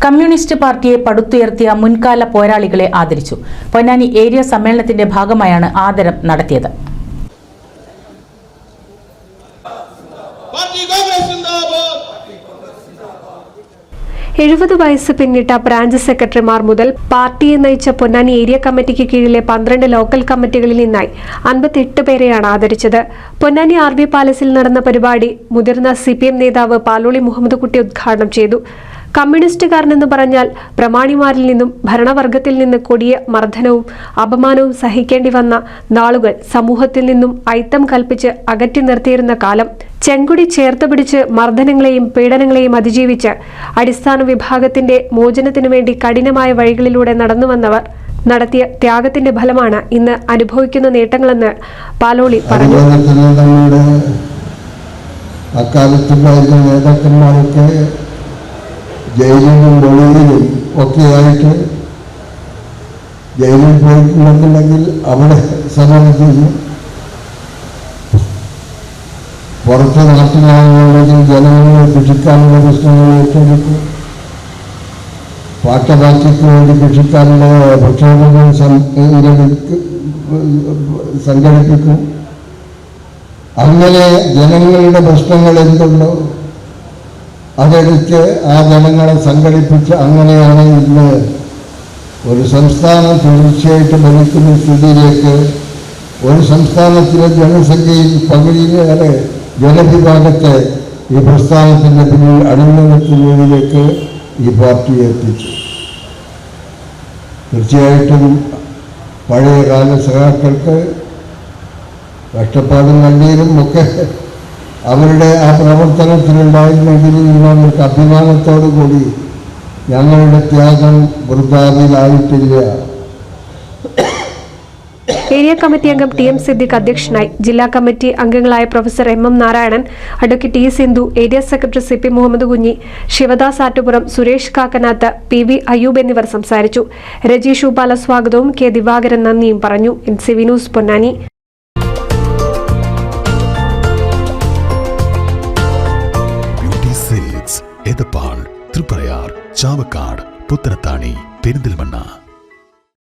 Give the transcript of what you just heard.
Communist പാർട്ടിയെ പടുത്തുയർത്തിയ മുൻകാല പോരാളികളെ ആദരിച്ചു. പൊന്നാനി ഏരിയ സമ്മേളനത്തിന്റെ ഭാഗമായാണ് ആദരം നടത്തിയത്. 70 വയസ്സ് പിന്നിട്ട ബ്രാഞ്ച് സെക്രട്ടറിമാർ മുതൽ പാർട്ടിയെ നയിച്ച പൊന്നാനി ഏരിയ കമ്മിറ്റിക്ക് കീഴിലെ 12 ലോക്കൽ കമ്മിറ്റികളിൽ നിന്നായി 58 പേരെയാണ് ആദരിച്ചത്. പൊന്നാനി RV പാലസിൽ നടന്ന പരിപാടി മുതിർന്ന CPM നേതാവ് പാലോളി മുഹമ്മദ് കുട്ടി ഉദ്ഘാടനം ചെയ്തു. കമ്മ്യൂണിസ്റ്റുകാരനെന്ന് പറഞ്ഞാൽ പ്രമാണിമാരിൽ നിന്നും ഭരണവർഗത്തിൽ നിന്ന് കൊടിയ മർദ്ദനവും അപമാനവും സഹിക്കേണ്ടി വന്ന നാളുകൾ സമൂഹത്തിൽ നിന്നും അയിത്തം കൽപ്പിച്ച് അകറ്റി നിർത്തിയിരുന്ന കാലം. ചെങ്കുടി ചേർത്ത് പിടിച്ച് മർദ്ദനങ്ങളെയും പീഡനങ്ങളെയും അതിജീവിച്ച് അടിസ്ഥാന വിഭാഗത്തിന്റെ മോചനത്തിനു വേണ്ടി കഠിനമായ വഴികളിലൂടെ നടന്നുവന്നവർ നടത്തിയ ത്യാഗത്തിന്റെ ഫലമാണ് ഇന്ന് അനുഭവിക്കുന്ന നേട്ടങ്ങളെന്ന് പാലോളി പറഞ്ഞു. ജയിലിലും വെളിയിലും ഒക്കെയായിട്ട് ജയിലിൽ പോയിട്ടുണ്ടെന്നുണ്ടെങ്കിൽ അവിടെ സമരത്തിന് പുറത്ത് നാട്ടിലാണെന്നുണ്ടെങ്കിൽ ജനങ്ങളെ കൃഷിക്കാനുള്ള പ്രശ്നങ്ങൾ ഏറ്റെടുക്കും. പാട്ടപാർട്ടിക്ക് വേണ്ടി കൃഷിക്കാരുടെ പ്രക്ഷോഭങ്ങൾ സംഘടിപ്പിക്കും. അങ്ങനെ ജനങ്ങളുടെ പ്രശ്നങ്ങൾ എന്തുണ്ടോ അതെടുത്ത് ആ ജനങ്ങളെ സംഘടിപ്പിച്ച് അങ്ങനെയാണ് ഇന്ന് ഒരു സംസ്ഥാനം തീർച്ചയായിട്ടും ഭരിക്കുന്ന സ്ഥിതിയിലേക്ക് ഒരു സംസ്ഥാനത്തിലെ ജനസംഖ്യയിൽ പകുതിയിലേറെ ജനവിഭാഗത്തെ ഈ പ്രസ്ഥാനത്തിൻ്റെ പിന്നിൽ അണിനിരത്തുന്നതിലേക്ക് ഈ പാർട്ടി എത്തിച്ചു. തീർച്ചയായിട്ടും പഴയകാല സഖാക്കൾക്ക് കഷ്ടപ്പാടും നല്ലതിലും ഒക്കെ അവരുടെ ആ പ്രവർത്തനത്തിലുണ്ടായിരുന്നെങ്കിലും ഞങ്ങൾക്ക് അഭിമാനത്തോടു കൂടി ഞങ്ങളുടെ ത്യാഗം വൃഥാവിലായിട്ടില്ല. ഏരിയ കമ്മിറ്റി അംഗം TM സിദ്ദിഖ് അധ്യക്ഷനായി. ജില്ലാ കമ്മിറ്റി അംഗങ്ങളായ professor MM Narayanan, advocate E Sindhu, area secretary CP Muhammad Kunhi, Sivadas Attupuram, Suresh Kakkanath, PV Ayyub എന്നിവർ സംസാരിച്ചു. രജീഷ് ഉപാല സ്വാഗതവും K ദിവാകരൻ നന്ദിയും പറഞ്ഞു. NCV news Ponnani. എടപ്പാൾ, തൃപ്രയാർ, ചാവക്കാട്, പുത്തനത്താണി, പെരിന്തൽമണ്ണ.